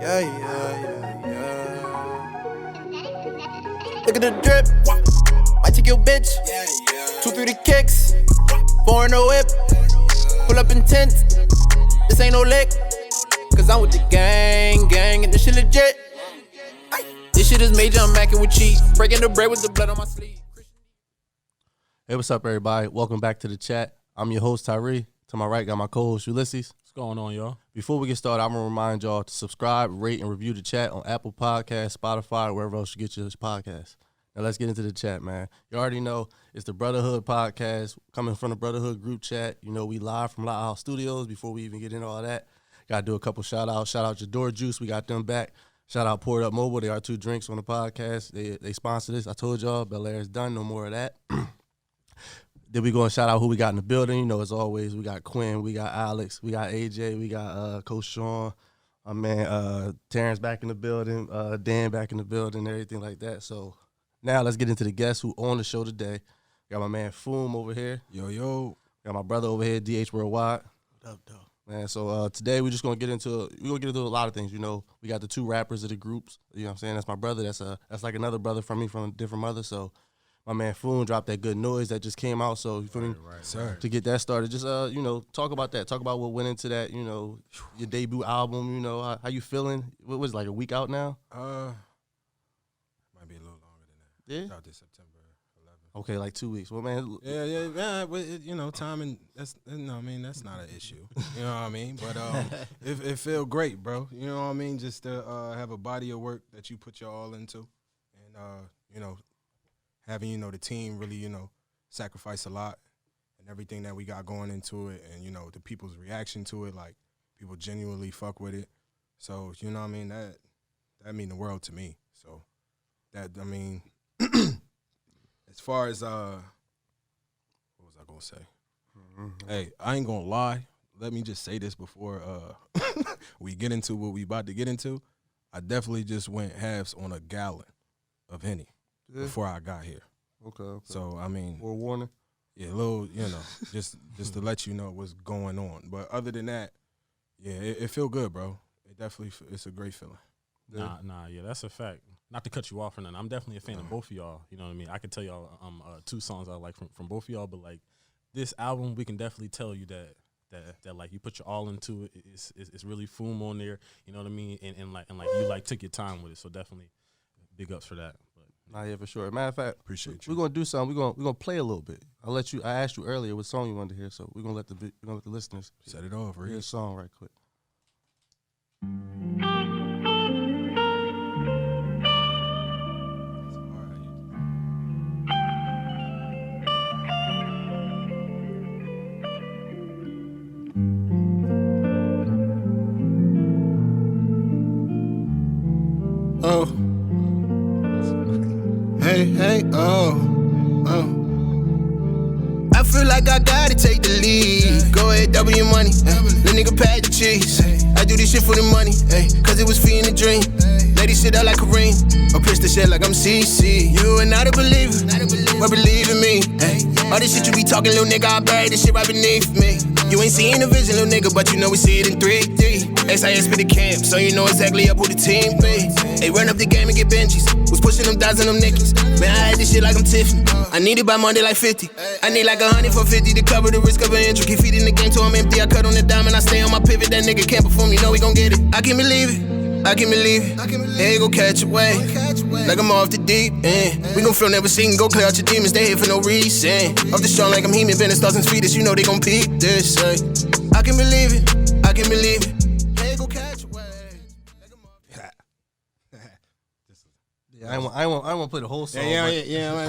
Look at the drip. Might take your bitch. 2, 3 the kicks. 4 in the whip. Pull up in tent. This ain't no lick. Cause I'm with the gang, and this shit legit. This shit is major, I'm macking with cheese. Breaking the bread with the blood on my sleeve. Hey, what's up, everybody? Welcome back to the chat. I'm your host, Tyree. To my right, got my co-host, Ulysses. What's going on, y'all? Before we get started, I'm going to remind y'all to subscribe, rate, and review the chat on Apple Podcasts, Spotify, wherever else you get your podcasts. Now, let's get into the chat, man. You already know it's the Brotherhood Podcast coming from the Brotherhood group chat. You know, we live from Lighthouse Studios. Before we even get into all that, got to do a couple shout-outs. Shout out Jador Juice. We got them back. Shout out Poured Up Mobile. They are 2 drinks on the podcast. They sponsor this. I told y'all, Bel Air is done. No more of that. Then we going to shout out who we got in the building. You know, as always, we got Quinn, we got Alex, we got AJ, we got Coach Sean, my man Terrence back in the building, Dan back in the building, everything like that. So now let's get into the guests who on the show today. Got my man Foom over here. Yo. Got my brother over here, DH Worldwide. What up, though? Man, so today we're just gonna get into a lot of things. You know, we got the 2 rappers of the groups. You know what I'm saying? That's my brother. That's like another brother from me from a different mother. So my man Foom dropped that good noise that just came out. So you feel me? Right, sir. To get that started, just you know, talk about that. Talk about what went into that. You know, your debut album. You know, how you feeling? What was it, like a week out now? Might be a little longer than that. Yeah. Out this September 11th. Okay, like 2 weeks. Well, man. Yeah. But you know, timing. That's not an issue. You know what I mean? But it feel great, bro. You know what I mean? Just to have a body of work that you put your all into, and you know, having, you know, the team really, you know, sacrifice a lot and everything that we got going into it, and, you know, the people's reaction to it, like, people genuinely fuck with it. So, you know what I mean? That mean the world to me. So, that, I mean, as far as, what was I going to say? Mm-hmm. Hey, I ain't going to lie. Let me just say this before we get into what we about to get into. I definitely just went halves on a gallon of Henny. Yeah. Before I got here. Okay. So, I mean. Or warning? Yeah, a little, you know, just to let you know what's going on. But other than that, yeah, it feel good, bro. It definitely, it's a great feeling. Yeah. Yeah, that's a fact. Not to cut you off or nothing. I'm definitely a fan of both of y'all. You know what I mean? I can tell y'all 2 songs I like from both of y'all, but, like, this album, we can definitely tell you that like, you put your all into it. It's really Foom on there. You know what I mean? And like you, like, took your time with it. So, definitely big ups for that. Nah, yeah, for sure. Matter of fact, appreciate you. We're gonna do something. We're gonna play a little bit. I asked you earlier what song you wanted to hear, so we're gonna let the listeners set it off. Hear a song right quick. Hey, I feel like I gotta take the lead. Go ahead, double your money. Little nigga pad the cheese. I do this shit for the money, cause it was feeding the dream. Lady shit out like Kareem. Or push the shit like I'm CC. You are not a believer, but believe in me. All this shit you be talking, little nigga, I bury this shit right beneath me. You ain't seeing the vision, little nigga, but you know we see it in 3D. SIS for the camp, so you know exactly up who the team be. They run up the game and get Benjis. Was pushing them dots and them Nickies. Man, I had this shit like I'm Tiffany. I need it by Monday like 50. I need like 100 for 50 to cover the risk of an injury. Keep feeding the game till I'm empty. I cut on the diamond, I stay on my pivot. That nigga can't perform, you know we gon' get it. I can't believe it. They gon' catch a wave. Like I'm off the deep end. We gon' feel never seen. Go clear out your demons, they here for no reason. Off the strong like I'm Heman, been stars and sweetest. You know they gon' peep this. I can believe it. They gon' catch a wave. Yeah, I want to play the whole song. Yeah, I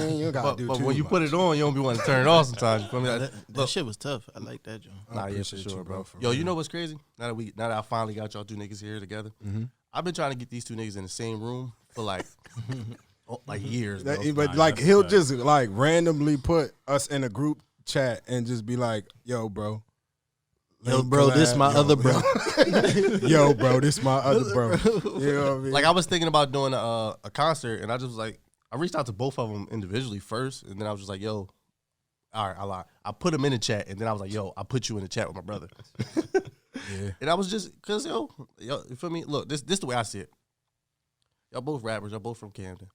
mean, you gotta do but too when you much. put it on, you don't be wanting to turn it off sometimes. You feel me? That shit was tough. I like that, John. Nah, yeah, for sure, bro. Yo, you know what's crazy? Now that I finally got y'all 2 niggas here together, I've been trying to get these 2 niggas in the same room for like years, bro. But like he'll just like randomly put us in a group chat and just be like, "Yo, bro." Yo, bro, this my other bro. Yo, bro, this my other bro. You know what I mean? Like I was thinking about doing a concert, and I just was like, I reached out to both of them individually first, and then I was just like, yo, all right, I put them in the chat, and then I was like, yo, I'll put you in the chat with my brother. Yeah. And I was just, cause yo, you feel me? Look, this the way I see it. Y'all both rappers. Y'all both from Camden.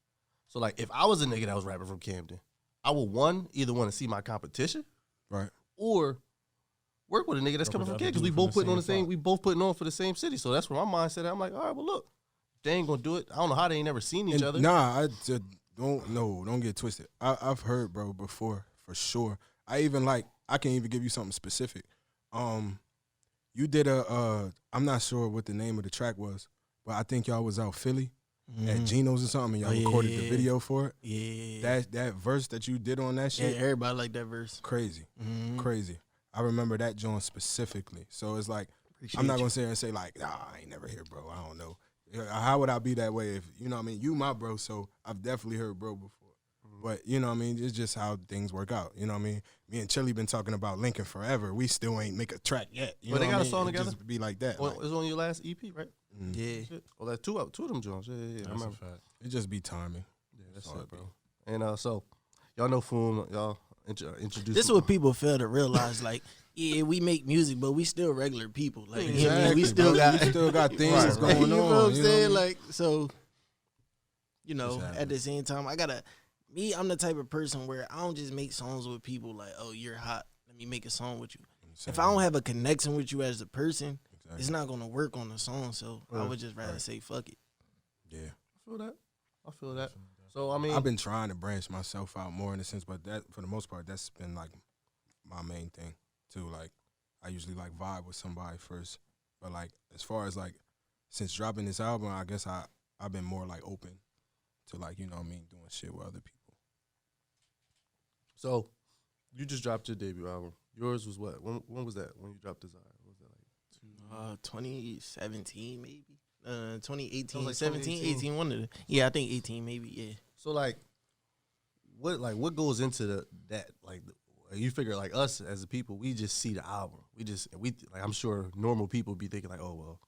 So like, if I was a nigga that was rapping from Camden, I would either want to see my competition, Right. or work with a nigga that's coming from Camden, because we both putting on the same. We both putting on for the same city. So that's where my mindset at. I'm like, all right, well look, they ain't gonna do it. I don't know how they ain't never seen each other. Nah, I just don't get twisted. I've heard, bro, before for sure. I can even give you something specific. You did I'm not sure what the name of the track was, but I think y'all was out Philly at Geno's or something, and y'all recorded the video for it. Yeah. That verse that you did on that shit. Yeah, everybody like that verse. Crazy. Crazy. I remember that joint specifically. So it's like, Appreciate I'm not you. going to sit here and say like, nah, I ain't never here, bro. I don't know. How would I be that way if, you know what I mean? You my bro, so I've definitely heard bro before. But, you know what I mean? It's just how things work out. You know what I mean? Me and Chili been talking about Lincoln forever. We still ain't make a track yet. You But know they got what a I song mean? It together? just be like that. Well, it was on your last EP, right? Yeah. Shit. Well, that's two of them joints. Yeah, I That's a remember. fact. It just be timing. Yeah, that's all it, it bro. And so, y'all know Foom. Y'all introduce. This is what people fail to realize. Like, yeah, we make music, but we still regular people. Like, you know what I mean? We still bro. got We still got things going on. You know what I'm you saying? I mean? Like, so, you know, Exactly. at the same time, I'm the type of person where I don't just make songs with people like, oh, you're hot. Let me make a song with you. If I don't have a connection with you as a person, it's not gonna work on the song. So I would just rather say fuck it. Yeah. I feel that. So I mean, I've been trying to branch myself out more in a sense, but that for the most part, that's been like my main thing too. Like I usually like vibe with somebody first, but like as far as like since dropping this album, I guess I've been more like open to like, you know what I mean, doing shit with other people. so you just dropped your debut album. Yours was what? When was that? When you dropped Desire? What was that like? 2017 maybe. 2018, That was like 17, 2018. 18, one of the. Yeah, I think 18 maybe. Yeah. So like, what goes into that? Like, you figure like us as a people, we just see the album. We like, I'm sure normal people be thinking like, oh well,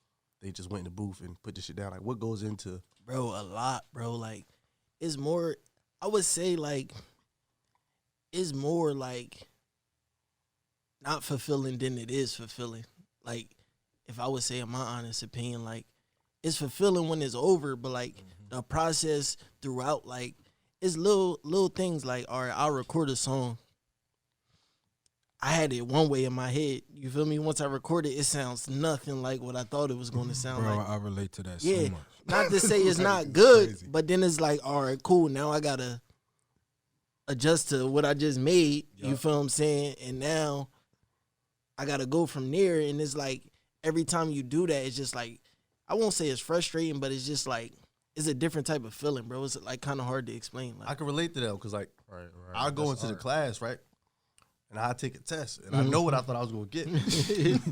they just went in the booth and put this shit down. Like, what goes into? Bro, a lot, bro. Like, it's more. I would say like, it's more like not fulfilling than it is fulfilling. Like, if I would say in my honest opinion, like, it's fulfilling when it's over, but like the process throughout, like, it's little things like, all right, I'll record a song. I had it one way in my head. You feel me? Once I record it, it sounds nothing like what I thought it was going to sound Bro, like. I relate to that Yeah, so much. not to say it's not It's good, crazy. but then it's like, all right, cool. Now I gotta adjust to what I just made. You Yup. feel what I'm saying? And now I gotta go from there. And it's like every time you do that, it's just like, I won't say it's frustrating, but it's just like it's a different type of feeling, bro. It's like kind of hard to explain. Like, I can relate to that because like Right. I go That's into the art. class, right? And I take a test, and I know what I thought I was gonna get,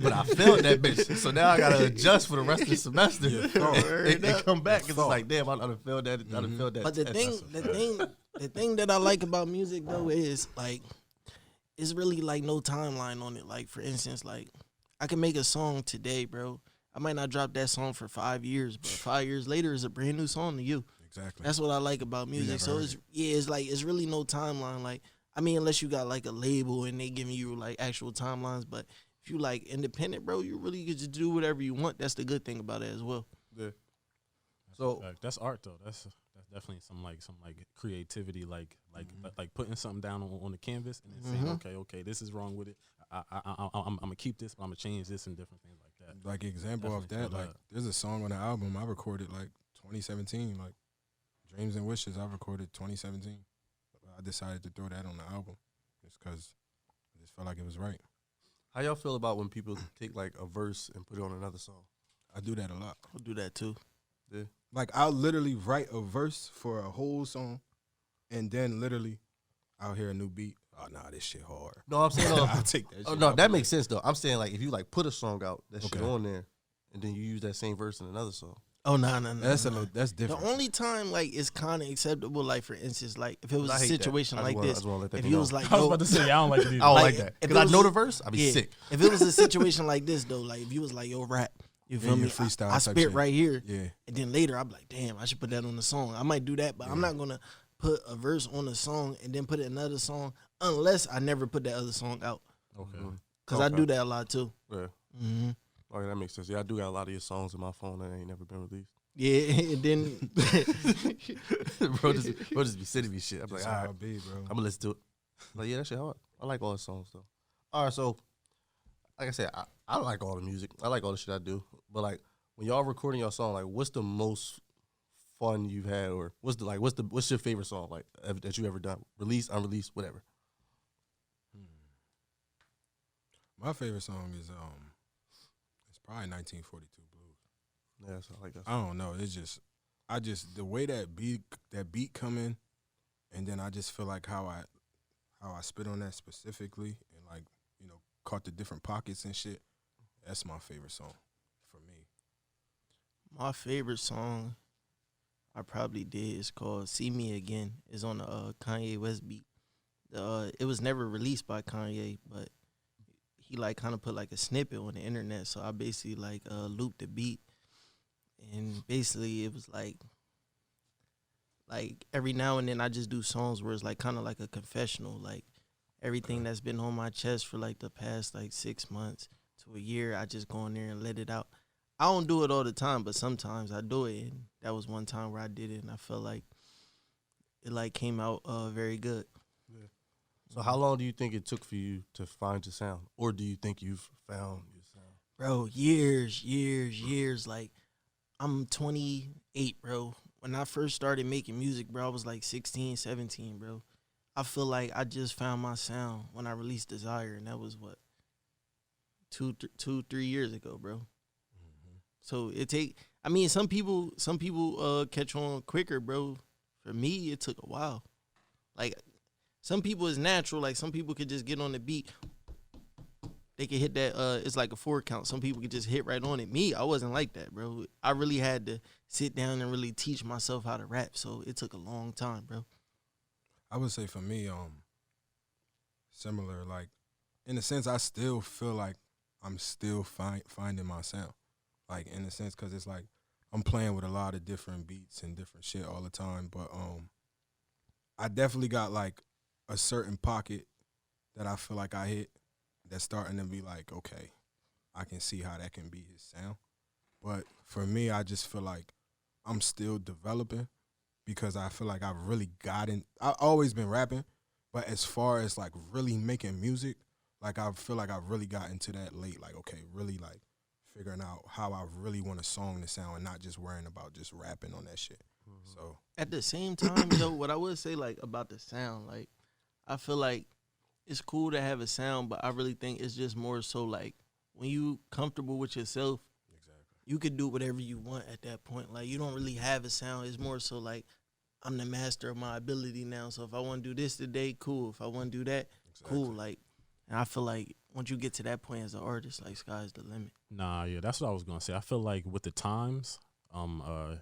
but I failed that bitch. So now I gotta adjust for the rest of the semester and come back because it's like, damn, I done failed that. I done failed that. But the test. thing that I like about music though is like, it's really like no timeline on it. Like, for instance, like I can make a song today, bro. I might not drop that song for 5 years, but 5 years later it's a brand new song to you. Exactly. That's what I like about music. never So heard it's like it's really no timeline. Like, I mean, unless you got like a label and they giving you like actual timelines, but if you like independent, bro, you really get to do whatever you want. That's the good thing about it as well. Yeah. So That's art though. That's definitely some creativity, like putting something down on the canvas and then saying, okay, this is wrong with it. I'm gonna keep this, but I'm gonna change this and different things like that. Like example of Definitely that, feel like there's a song on the album I recorded like 2017, like Dreams and Wishes I recorded 2017. I decided to throw that on the album just because I just felt like it was right. how y'all feel about when people take like a verse and put it on another song? I do that a lot. I'll do that too. Like I'll literally write a verse for a whole song, and then literally I'll hear a new beat. Oh nah, this shit hard. No, I'm saying I'll take that. oh shit no, out that the makes way. sense though. I'm saying like if you like put a song out that shit Okay. on there, and then you use that same verse in another song. Oh no. That's a little. That's The different. only time like it's kind of acceptable, like for instance, like if it was I a hate that. situation I just like wanna- I this, just wanna let that if be you was known. like, I was yo, about to say I don't like it either. I don't like Like, that if it because I was know a- the verse. I'd be yeah, sick. if it was a situation like this though, like if you was like, yo, rap, you Yeah, feel you me? freestyle I type spit shit. right here, Yeah. and then later I'm like, damn, I should put that on the song. I might do that, but I'm not gonna put a verse on a song and then put it in another song unless I never put that other song out, Okay. because I do that a lot too. Yeah. hmm Oh, yeah, that makes sense. Yeah, I do got a lot of your songs in my phone that ain't never been released. Yeah, and then bro just be sending me shit. I'm like, Just all how right, it be, bro. I'm gonna listen to it. Like, yeah, that shit hard. I like all the songs though. All right, so like I said, I like all the music. I like all the shit I do. But like when y'all recording your song, like what's the most fun you've had, or what's your favorite song like that you ever done? Released, unreleased, whatever. My favorite song is it's probably 1942 Blues. Yeah, so I like that. I don't know. It's just the way that beat come in, and then I just feel like how I spit on that specifically, and like caught the different pockets and shit. That's my favorite song for me. my favorite song I probably did is called "See Me Again." It's on the Kanye West beat. It was never released by Kanye, but he like kind of put like a snippet on the internet. So I basically like looped the beat, and basically it was like every now and then I just do songs where it's like kind of like a confessional, like everything that's been on my chest for like the past like 6 months to a year. I just go in there and let it out. I don't do it all the time, but sometimes I do it. And that was one time where I did it, and I felt like it like came out very good. So how long do you think it took for you to find your sound, or do you think you've found your sound? Bro, years. Like, I'm 28, bro. When I first started making music, bro, I was like 16, 17, bro. I feel like I just found my sound when I released Desire, and that was, what, 3 years ago, bro. Mm-hmm. So some people catch on quicker, bro. For me, it took a while. Like, some people is natural. Like, some people could just get on the beat. They could hit that, it's like a 4 count. Some people could just hit right on it. Me, I wasn't like that, bro. I really had to sit down and really teach myself how to rap. So it took a long time, bro. I would say for me, similar. Like, in a sense, I still feel like I'm still finding my sound. Like, in a sense, because it's like I'm playing with a lot of different beats and different shit all the time. But I definitely got like a certain pocket that I feel like I hit that's starting to be like, okay, I can see how that can be his sound. But for me, I just feel like I'm still developing, because I feel like I've really I've always been rapping, but as far as like really making music, like I feel like I've really got into that late, like, okay, really like figuring out how I really want a song to sound and not just worrying about just rapping on that shit. Mm-hmm. So at the same time, though, what I would say like about the sound, like I feel like it's cool to have a sound, but I really think it's just more so like when you comfortable with yourself, you could do whatever you want at that point. Like, you don't really have a sound. It's more so like I'm the master of my ability now. So if I want to do this today, cool. If I want to do that, cool. Like, and I feel like once you get to that point as an artist, like, sky's the limit. Nah, yeah, that's what I was gonna say. I feel like with the times,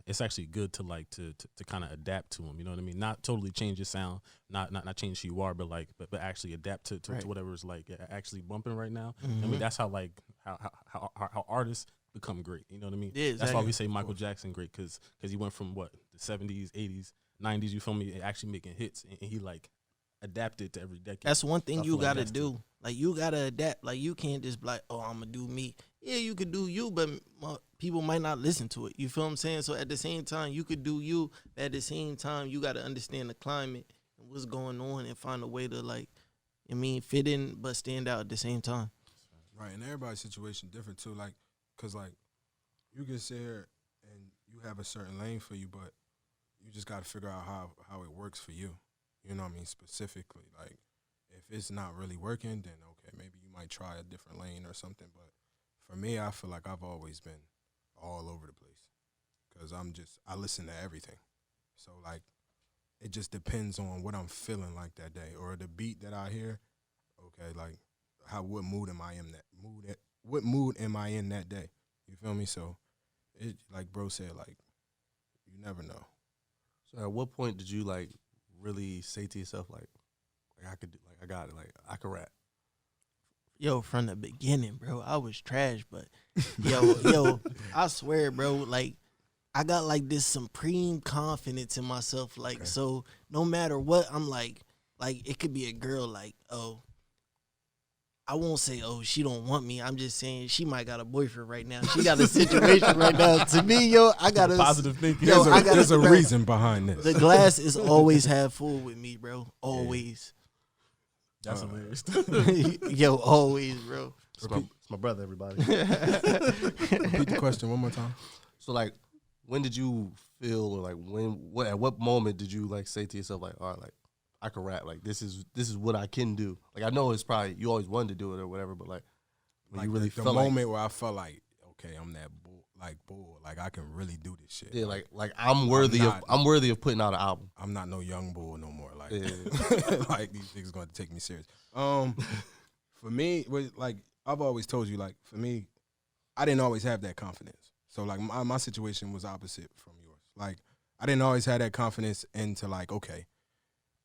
it's actually good to like to kind of adapt to them. You know what I mean? Not totally change your sound, not change who you are, but like but actually adapt to whatever is like actually bumping right now. Mm-hmm. I mean, that's how like how artists become great. You know what I mean? Yeah, exactly. That's why we say Michael Jackson great, because he went from what, the 70s, 80s, 90s. You feel me? Actually making hits, and he like adapted to every decade. That's one thing you gotta do. Like, you gotta adapt. Like, you can't just be like, oh, I'm gonna do me. Yeah, you could do you, but people might not listen to it. You feel what I'm saying? So at the same time, you could do you, but at the same time, you gotta understand the climate and what's going on and find a way to, like, fit in but stand out at the same time. Right, and everybody's situation different too. Like, cause like you can sit here and you have a certain lane for you, but you just gotta figure out how it works for you. You know what I mean? Specifically, like, if it's not really working, then okay, maybe you might try a different lane or something. But for me, I feel like I've always been all over the place, because I listen to everything. So like, it just depends on what I'm feeling like that day, or the beat that I hear. Okay, like, what mood am I in that day? You feel me? So it, like bro said, like, you never know. So at what point did you like really say to yourself, like I could do, like, I got it, like I could rap? Yo, from the beginning, bro, I was trash, but yo, I swear, bro, like, I got like this supreme confidence in myself, like, okay. So no matter what, I'm like it could be a girl, like, oh, I won't say, oh, she don't want me. I'm just saying she might got a boyfriend right now. She got a situation right now. To me, yo, I got positive thinking. There's a reason behind this. The glass is always half full with me, bro. Always. That's hilarious. Yo, always, bro. It's my brother, everybody. Repeat the question one more time. So like, when did you feel, or like at what moment did you like say to yourself like, all right, like I can rap, like this is what I can do. Like I know it's probably you always wanted to do it or whatever, but like when Like you really the felt moment where I felt like, okay, I'm that bull, like I can really do this shit. yeah, like I'm worthy of putting out an album. I'm not no young bull no more. Like, Yeah. like these niggas going to take me serious. For me, like I've always told you, like for me, I didn't always have that confidence. So like my situation was opposite from yours. Like I didn't always have that confidence into like, okay,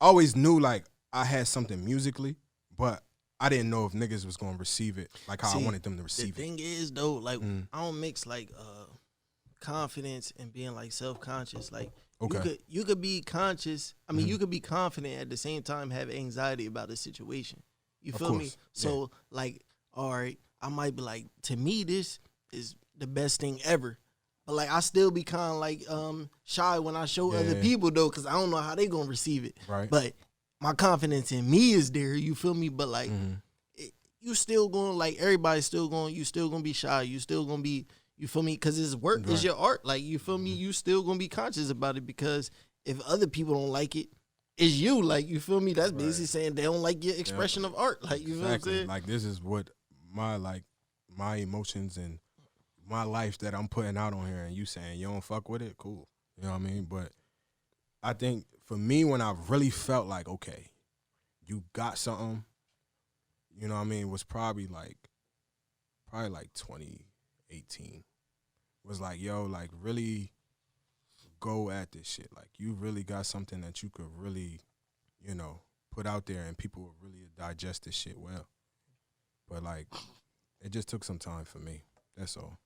I always knew like I had something musically, but I didn't know if niggas was gonna receive it like how I wanted them to receive it. The thing is though, like I don't mix like confidence and being like self-conscious. Like you could be conscious. I mean, you could be confident at the same time have anxiety about a situation. You feel me? So like, all right, I might be like, to me, this is the best thing ever. But like, I still be kind of like shy when I show other people though, because I don't know how they gonna receive it. Right. But my confidence in me is there. You feel me? But like, you still going, like, everybody's still going. You still gonna be shy. You still gonna be. You feel me? Because it's work. It's your art. Like, you feel me? You still gonna be conscious about it, because if other people don't like it, it's you. Like, you feel me? That's basically saying they don't like your expression of art. Like, you feel what I'm saying? Like, this is what my emotions and my life that I'm putting out on here, and you saying you don't fuck with it, cool. You know what I mean? But I think for me, when I really felt like, okay, you got something, you know what I mean, was probably like 2018. Was like, yo, like really go at this shit. Like, you really got something that you could really, you know, put out there, and people will really digest this shit well. But like, it just took some time for me. That's all.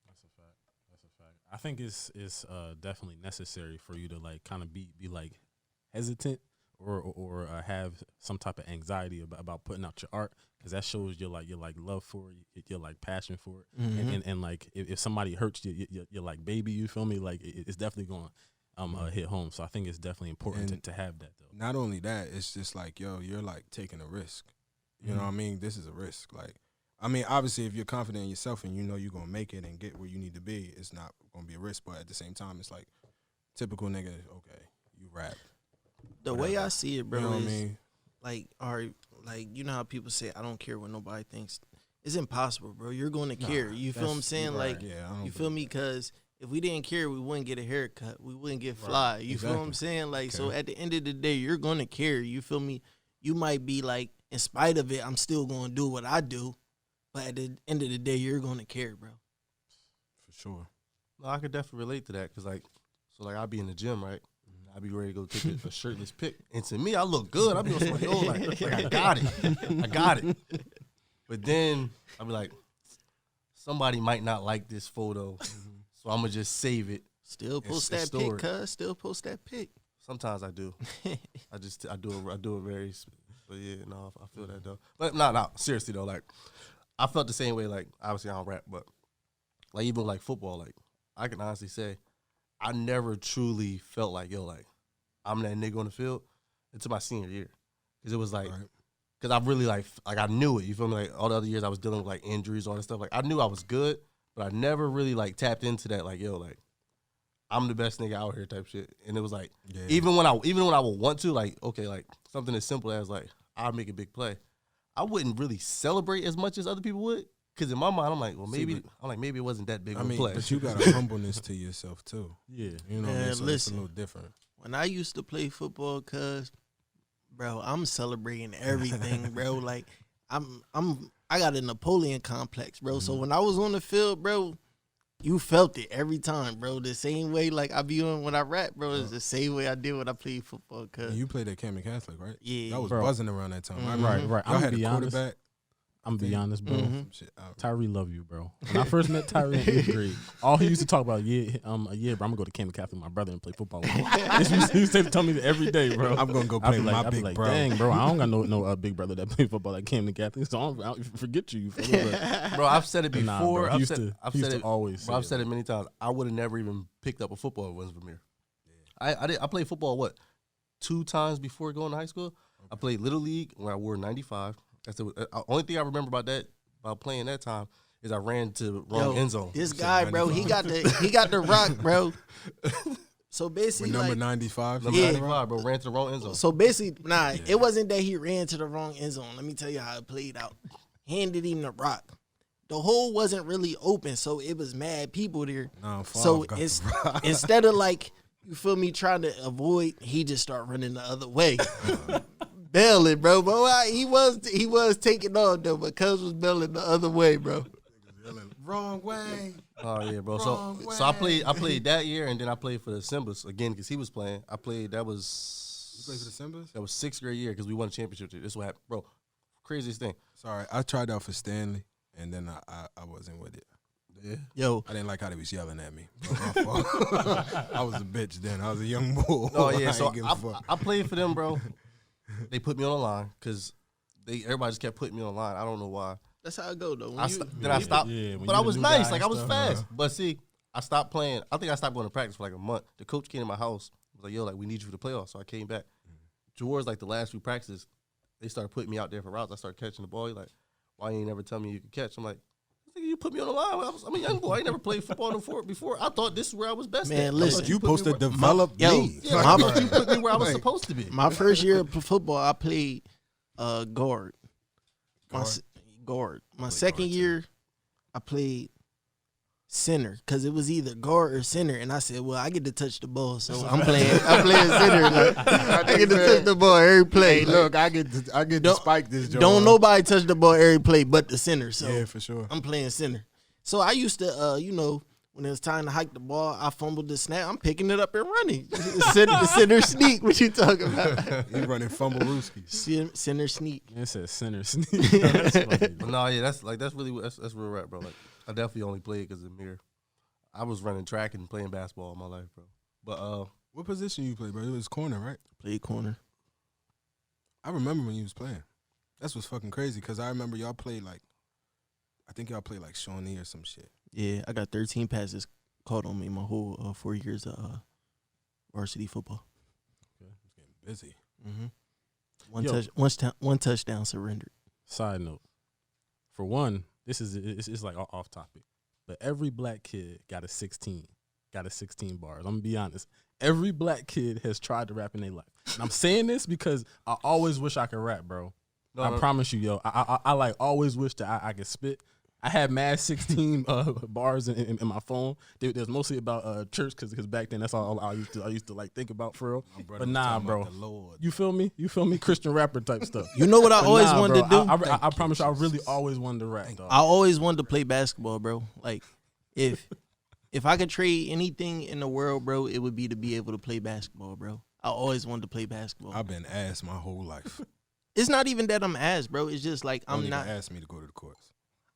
That's a fact. I think it's definitely necessary for you to like kind of be like hesitant or have some type of anxiety about putting out your art, because that shows your like love for it, your like passion for it, and like if somebody hurts you're like baby, you feel me? Like it's definitely going hit home. So I think it's definitely important to have that though. Not only that, it's just like, yo, you're like taking a risk. You know what I mean? This is a risk. Like, I mean, obviously, if you're confident in yourself and you know you're going to make it and get where you need to be, it's not going to be a risk. But at the same time, it's like, typical nigga, okay, you rap. The way I see it, bro, you know is what I mean? like, all right, like, you know how people say, I don't care what nobody thinks. It's impossible, bro. You're going to care. You feel what I'm saying? Right. Like, Yeah, you feel me? Because if we didn't care, we wouldn't get a haircut. We wouldn't get fly. You feel what I'm saying? Like, so at the end of the day, you're going to care. You feel me? You might be like, in spite of it, I'm still going to do what I do. But at the end of the day, you're going to care, bro. For sure. No, I could definitely relate to that, because like, so like I'll be in the gym, right? I'll be ready to go take a shirtless pic, and to me, I look good. I'll be on somebody, yo, like I got it. But then I'll be like, somebody might not like this photo, so I'm gonna just save it. Still post that pic, cuz. Still post that pic. Sometimes I do. I do it very. But yeah, no, I feel that though. But no, seriously though, like I felt the same way. Like obviously I don't rap, but like even like football, like I can honestly say I never truly felt like, yo, like I'm that nigga on the field until my senior year, because it was like, because I really like I knew it. You feel me? Like all the other years I was dealing with like injuries, all that stuff. Like I knew I was good, but I never really like tapped into that. Like, yo, like I'm the best nigga out here type shit. And it was like, even when I would want to, like, okay, like something as simple as like I'll make a big play, I wouldn't really celebrate as much as other people would. Because in my mind, I'm like, well, maybe it wasn't that big of a play. But you got a humbleness to yourself too. Yeah, you know, what I mean? So it's a little different. When I used to play football, cuz, bro, I'm celebrating everything, bro. Like I got a Napoleon complex, bro. So when I was on the field, bro, you felt it every time, bro. The same way like I be on when I rap, bro, is the same way I did when I played football. Cuz you played at Camden Catholic, right? Yeah, that was buzzing around that time. Right. Y'all had a quarterback. I'm gonna be honest, bro. Shit out. Tyree love you, bro. When I first met Tyree in 8th grade, all he used to talk about, a year, bro, I'm gonna go to Camden Catholic with my brother and play football with him. He used to tell me that every day, bro. I'm gonna go play with my big bro. Dang, bro, I don't got no big brother that play football at Camden Catholic, so I don't forget you. Bro, I've said it before. Nah, bro, I've said it always. Bro, I've said it many times. I would have never even picked up a football if it wasn't for Vermeer. I played football 2 times before going to high school. I played Little League when I wore 95. That's the only thing I remember about playing that time is I ran to the wrong end zone. This guy, bro, he got the rock, bro. So basically, number 95. Number 95, bro, ran to the wrong end zone. So basically, it wasn't that he ran to the wrong end zone. Let me tell you how it played out. Handed him the rock. The hole wasn't really open, so it was mad people there. So instead of you feel me, trying to avoid, he just start running the other way. Bailing, bro. But he was taking on though, but Cuz was bailing the other way, bro. Wrong way. Oh yeah, bro. So I played that year, and then I played for the Simbas again because he was playing. You played for the Simbas? That was 6th grade year because we won a championship. This is what happened, bro. Craziest thing. Sorry, I tried out for Stanley, and then I wasn't with it. Yeah. Yo, I didn't like how they was yelling at me. My fault. I was a bitch then. I was a young bull. Oh yeah. So I played for them, bro. They put me on the line because everybody just kept putting me on the line. I don't know why. that's how it go though. I stopped, but I was nice. Like I was fast. But see, I stopped playing. I think I stopped going to practice for a month. The coach came to my house. Was like, "Yo, we need you for the playoffs." So I came back. Towards the last few practices, they started putting me out there for routes. I started catching the ball. He's like, "Why you ain't never tell me you could catch?" I'm like, "You put me on the line. I'm a young boy. I ain't never played football before. I thought this is where I was best." Man, at. listen, you supposed to develop me. Yeah, I thought you put me where I was supposed to be. My first year of football, I played guard. Guard. My second year, I played center because it was either guard or center, and I said, "Well, I get to touch the ball, so I'm playing center. I get to touch the ball every play. Hey, look, I get to spike this joint. Don't nobody touch the ball every play but the center. So yeah, for sure. I'm playing center. So I used to, when it was time to hike the ball, I fumbled the snap. I'm picking it up and running. Center sneak. What you talking about? You running fumble rooskies. Center sneak. It says center sneak. That's funny. But no, yeah, that's real rap, bro. I definitely only played because of Mir. I was running track and playing basketball all my life, bro. But what position you play, bro? It was corner, right? Played corner. I remember when you was playing. That's what's fucking crazy because I remember y'all played I think y'all played Shawnee or some shit. Yeah, I got 13 passes caught on me my whole 4 years of varsity football. Okay, it's getting busy. Mm-hmm. One touchdown surrendered. Side note, for one, it's like off topic, but every black kid got a 16 bars. I'm gonna be honest. Every black kid has tried to rap in their life. And I'm saying this because I always wish I could rap, bro. I promise you, yo. I always wish that I could spit. I had mad 16 bars in my phone. It was mostly about church because back then that's all I used to think about for real. But nah, bro. You feel me? Christian rapper type stuff. You know what I always wanted to do? I promise you, I really always wanted to rap, dog. I always wanted to play basketball, bro. Like if I could trade anything in the world, bro, it would be to be able to play basketball, bro. I always wanted to play basketball. I've been ass my whole life. It's not even that I'm ass, bro. It's just I'm not. Don't ask me to go to the courts.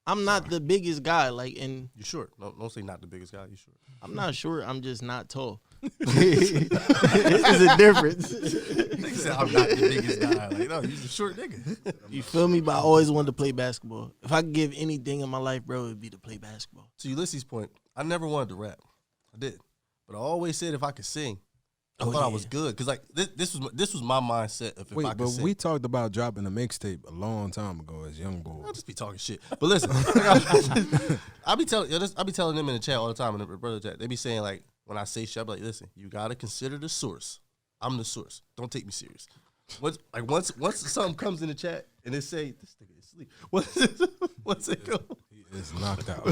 I'm not the biggest guy, and you short. No, don't say not the biggest guy. You short. I'm not short. I'm just not tall. There's a difference. He said, I'm not the biggest guy. No, you're a short nigga. You feel me? But I always wanted to play basketball. If I could give anything in my life, bro, it would be to play basketball. To Ulysses' point, I never wanted to rap. I did, but I always said if I could sing, I thought I was good because this was my mindset. If I could sing. We talked about dropping a mixtape a long time ago as young boys. I'll just be talking shit. But listen, I be telling them in the chat all the time in the brother chat. They be saying when I say shit, I be like, listen, you gotta consider the source. I'm the source. Don't take me serious. Once something comes in the chat and they say this nigga is asleep. What's it go? He is knocked out.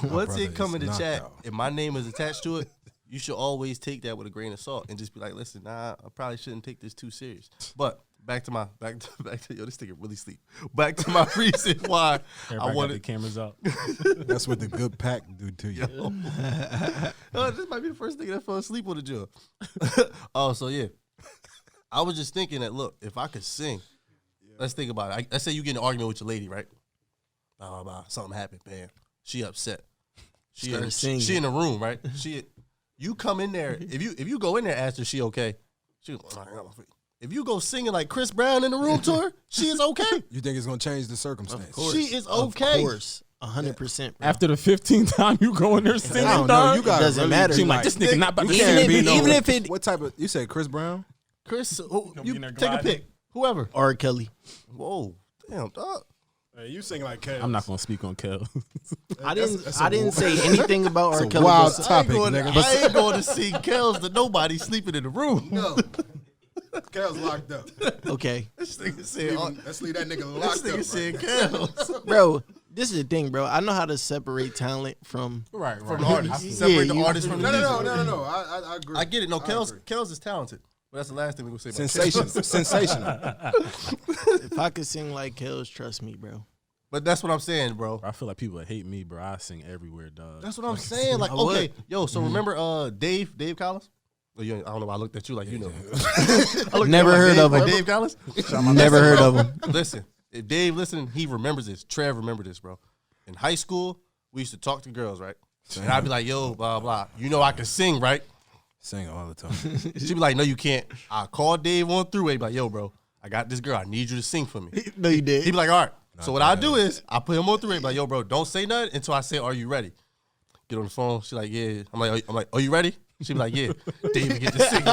Once it come in the chat and my name is attached to it, you should always take that with a grain of salt and just be like, listen, I probably shouldn't take this too serious. But back to yo, this nigga really sleep. Back to my reason why I wanted the cameras out. That's what the good pack do to you. This might be the first nigga that fell asleep on the job. So yeah. I was just thinking that, look, if I could sing, let's think about it. Let's say you get in an argument with your lady, right? blah, blah, blah. Something happened, bam. She upset. She Started singing. in the room, right? You come in there, if you go in there, ask her she okay. She goes, all right, I'm free. If you go singing like Chris Brown in the room to her, she is okay. You think it's gonna change the circumstance? Of course. She is okay. Of course. 100%. After the 15th time you go in there singing, I don't know. dog, You got doesn't matter. seem like this nigga not about to You sing. can't be even if it What type of? You said Chris Brown? Chris, be you in there take a gliding. pick. Whoever. R. Kelly. Whoa, damn, dog. Hey, you sing like Kev. I'm not gonna speak on Kel. I didn't. that's I didn't say anything about R. a Kelly. wild but- topic, I nigga. ain't going to see Kels to nobody sleeping in the room. No. Kel's locked up. Okay, This nigga said, Let's leave that nigga this locked nigga up. said Kels. bro. This is the thing, bro. I know how to separate talent from. Right, From the artist. Separate the artist from the music. No. I agree. I get it. No, I Kels agree. is talented. But that's the last thing we're going to say about Sensational. Sensational. If I could sing like Kells, trust me, bro. But that's what I'm saying, bro. I feel like people that hate me, bro. I sing everywhere, dog. That's what I'm saying. Like, I would. okay, yo, so remember Dave Collins? Oh, I don't know why I looked at you like you know. Never heard of him. Dave Collins? Never heard of him. Listen, if Dave listening, he remembers this. Trev remember this, bro. In high school, we used to talk to girls, right? And I'd be like, yo, blah, blah. You know I can sing, right? Sing all the time. She'd be like, no, you can't. I call Dave on throughway, be like, yo, bro, I got this girl. I need you to sing for me. No, you did. He'd be like, all right. So what I do is I put him on throughway, be like, yo, bro, don't say nothing until I say, are you ready? Get on the phone. She's like, yeah. I'm like, are you ready? She'd be like, yeah. David get to singing.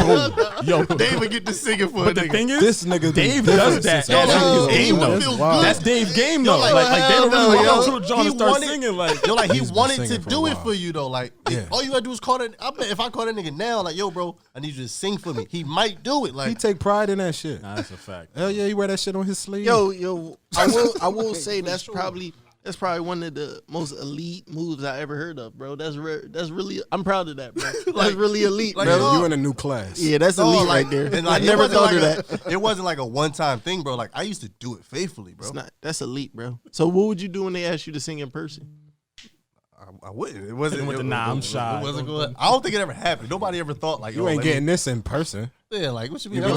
Boom. Yo, David get to singing for a but the nigga. thing is, This nigga Dave be does different that. since Yo, That's he Dave, would though. feel Wow. good. That's Dave's game, though. Yo, Like they don't hell really no, walk yo. up to a John He and start wanted- singing. Like, Yo, like he He's been wanted to singing for a do it while. for you though. Like, Yeah. all you gotta do is call that. I bet if I call that nigga now, like, yo, bro, I need you to sing for me. He might do it. He Like, take pride in that shit. nah, that's a fact. Hell yeah, he wear that shit on his sleeve. Yo, I will say that's probably one of the most elite moves I ever heard of, bro. That's rare. That's really. I'm proud of that, bro. That's really elite, like, bro. you in a new class. Yeah, that's no, elite like, right there. and, I like, it never wasn't thought like of that. It wasn't like a one-time thing, bro. Like, I used to do it faithfully, bro. It's not. That's elite, bro. So what would you do when they asked you to sing in person? I wouldn't. It wasn't. With the it- nah, I'm it- shy. It wasn't good. I don't think it ever happened. Nobody ever thought like, You yo, ain't let me- getting this in person. Yeah, like what you You mean?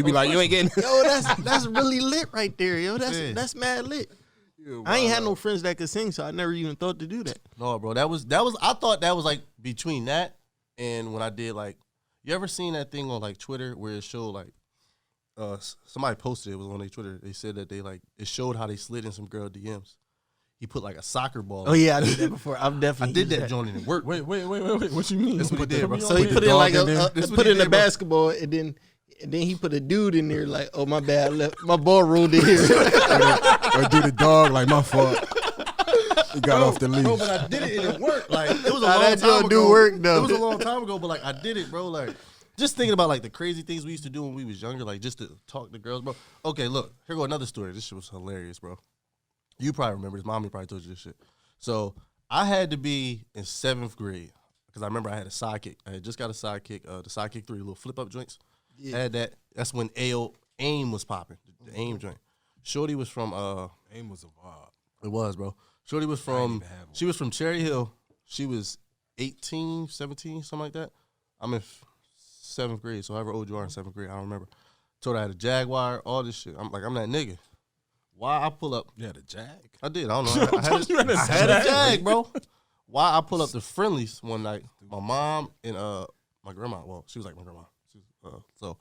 be like, you ain't getting. Yo, that's really lit right there, yo. Yeah. That's mad lit. I ain't had no friends that could sing, so I never even thought to do that. No, bro. That was. I thought that was like between that and when I did like. You ever seen that thing on like Twitter where it showed like, somebody posted it was on their Twitter. They said that they like it showed how they slid in some girl DMs. He put like a soccer ball. Oh yeah, I did that before. I've I definitely did used that joint and it worked. Wait. What you mean? That's what he did, bro. So he put the in like dog in there? This what put he in a did, bro. basketball, and then he put a dude in there like, oh my bad, I left my ball rolled in here. Or do the dog like my fault. He got off the leash. Bro, but I did it and it worked. Like it was a Nah, long that time joint ago. do work, though. It was a long time ago, but like I did it, bro. Like just thinking about like the crazy things we used to do when we was younger, like just to talk to girls, bro. Okay, look, here go another story. This shit was hilarious, bro. You probably remember this. Mommy probably told you this shit. So I had to be in 7th grade because I remember I had a sidekick. I had just got a sidekick, the sidekick 3, little flip up joints. I had that. That's when AIM was popping, the AIM joint. Shorty was from Aim was a vibe. it was, bro. Shorty was from she was from Cherry Hill. She was 18, 17, something like that. I'm in 7th grade, so however old you are in 7th grade, I don't remember. Told her I had a Jaguar, all this shit. I'm like, I'm that nigga. Why I pull up? Yeah, the Jag. I did. I don't know. I had a Jag, bro. Why I pull up the Friendlies one night? My mom and my grandma. Well, she was like my grandma. She was, so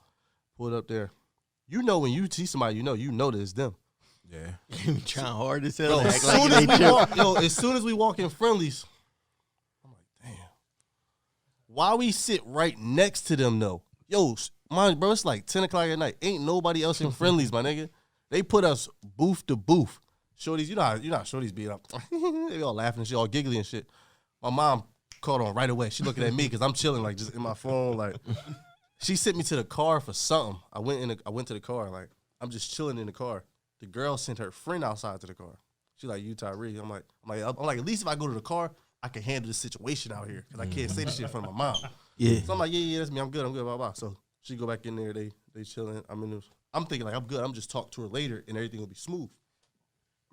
pulled up there. You know when you see somebody, you know that it's them. Yeah. Trying hard as hell. Yo, to act like it ain't true. as soon as we walk in Friendlies, I'm like, damn. Why we sit right next to them though? Yo, mind, bro, it's like 10 o'clock at night. Ain't nobody else in Friendlies, my nigga. They put us booth to booth. Shorties, you know how shorties beat up. They all laughing and shit, all giggly and shit. My mom caught on right away. She looking at me because I'm chilling like just in my phone. Like she sent me to the car for something. I went to the car, like I'm just chilling in the car. The girl sent her friend outside to the car. She like, you Tyree. I'm like, at least if I go to the car, I can handle the situation out here because I can't say this shit in front of my mom. Yeah. So I'm like, yeah, that's me. I'm good, blah, blah. So she go back in there. They chilling. I'm thinking like I'm good. I'm just talk to her later and everything will be smooth.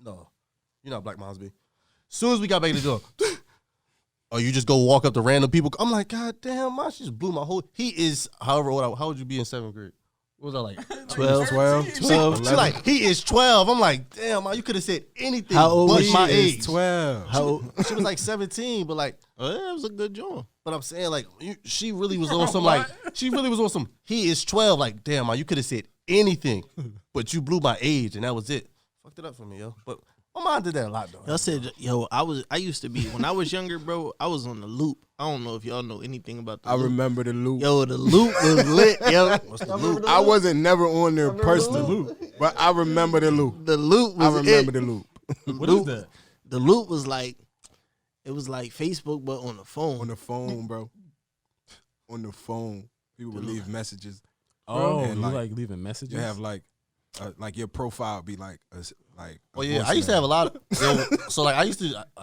No, you know how black moms be. Soon as we got back in the door, oh, you just go walk up to random people. I'm like, God damn, mom, she just blew my whole. He is, however old. How would you be in 7th grade? What was I like? 12. 12. She's like, he is 12. I'm like, damn, man, you could have said anything How old but is my she? age. 12. How old? She was like 17, but like, it was a good joint. But I'm saying, like, she really was on some, like, she really was on some, he is 12. Like, damn, man, you could have said anything, but you blew my age, and that was it. Fucked it up for me, yo. But my mom did that a lot, though. Y'all said, yo, I used to be, when I was younger, bro, I was on the loop. I don't know if y'all know anything about the I loop. remember the loop. Yo, the loop was lit, yo. What's the loop? I wasn't never on there personally, but I remember the loop. The loop was I remember it. the loop. What is that? The loop was like, it was like Facebook, but on the phone. On the phone, bro. On the phone. People would leave messages. Oh, and you like- like leaving messages? You have like your profile be like Oh yeah, I used to have a lot of. So like, I